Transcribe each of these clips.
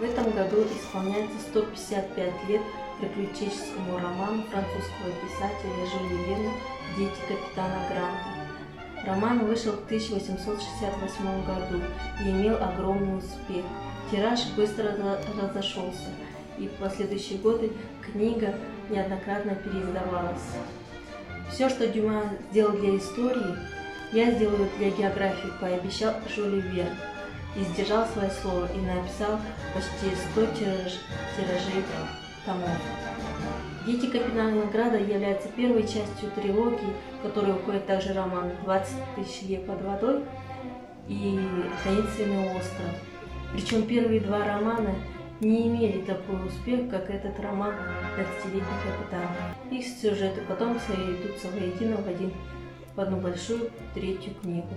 В этом году исполняется 155 лет приключенческому роману французского писателя Жюля Верна «Дети капитана Гранта». Роман вышел в 1868 году и имел огромный успех. Тираж быстро разошелся, и в последующие годы книга неоднократно переиздавалась. Все, что Дюма сделал для истории, я сделаю для географии, пообещал Жюль Верн, и сдержал свое слово и написал почти 100 тиражей томов. «Дети капитана Гранта» является первой частью трилогии, в которой входит также роман «20 тысяч лет под водой» и «Таинственный остров». Причем первые два романа не имели такой успех, как этот роман «20-летний капитан». Их сюжеты потом соединятся воедино в одну большую третью книгу.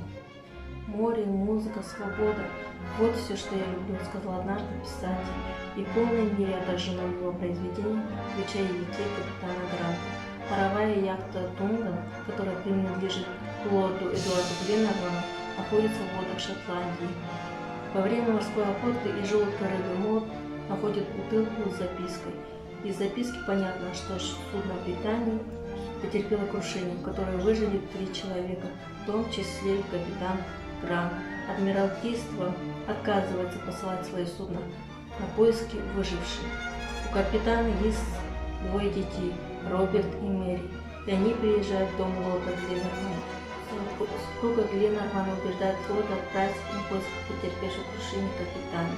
«Море, музыка, свобода – вот все, что я люблю», – сказал однажды писатель, и в полной мере отражено в его произведении, включая и «Детей капитана Гранта». Паровая яхта «Тунган», которая принадлежит лорду Эдуарду Гленарвану, находится в водах Шотландии. Во время морской охоты и желтой рыбы Мод находят бутылку с запиской. Из записки понятно, что судно Британии потерпело крушение, в которое выжили 3 человека, в том числе капитан Грант. Адмиралтейство отказывается посылать свои судна на поиски выживших. У капитана есть 2 детей, Роберт и Мэри, и они приезжают в дом лорда Гленарвана. Супруга Гленарвана убеждает лорда отправиться на поиски потерпевшего крушения капитана.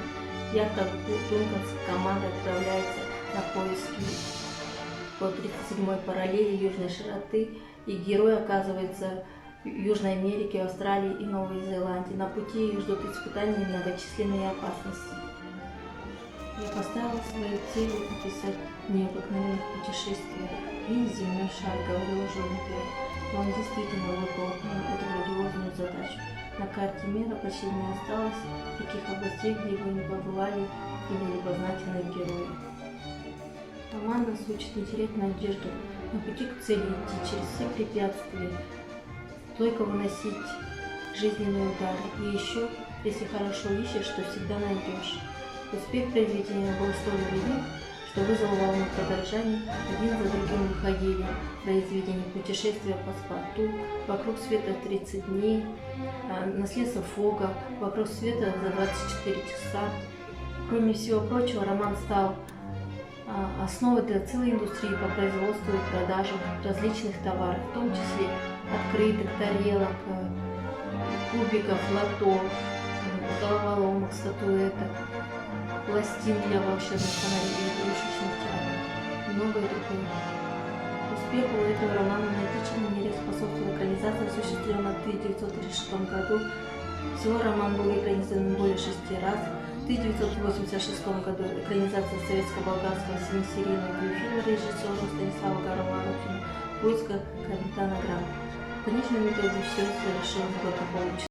Яхта Тунганской команды отправляется на поиски по 37-й параллели южной широты, и герой оказывается в Южной Америке, Австралии и Новой Зеландии. На пути их ждут испытания и многочисленные опасности. Я поставила свою цель написать необыкновенных путешествиях и земной шар, говорил Жюль Верн. Но он действительно выполнил эту грандиозную задачу. На карте мира почти не осталось таких областей, где бы не побывали его любознательные герои. Роман нас учит не терять надежду, на пути к цели идти через все препятствия, стойко выносить жизненные удары. И еще, если хорошо ищешь, то всегда найдешь. Успех произведения был столь велик, что вызвал волну подражаний. Один за другим выходили произведения «Путешествие по спорту», «Вокруг света в 30 дней», «Наследство Фога», «Вокруг света за 24 часа». Кроме всего прочего, роман стал основой для целой индустрии по производству и продаже различных товаров, в том числе открыток, тарелок, кубиков, лото, головоломок, статуэток, пластин для волшебных фонарей, игрушечных театров и многое другое. Успеху этого романа в значительной мере способствовала экранизация, осуществленная в 1936 году. Всего роман был экранизирован более 6 раз. В 1986 году экранизация советско-болгарского 7-серийного телефильма режиссера Станислава Говорухина «В поисках капитана Гранта». В конечном итоге все совершилось благополучно.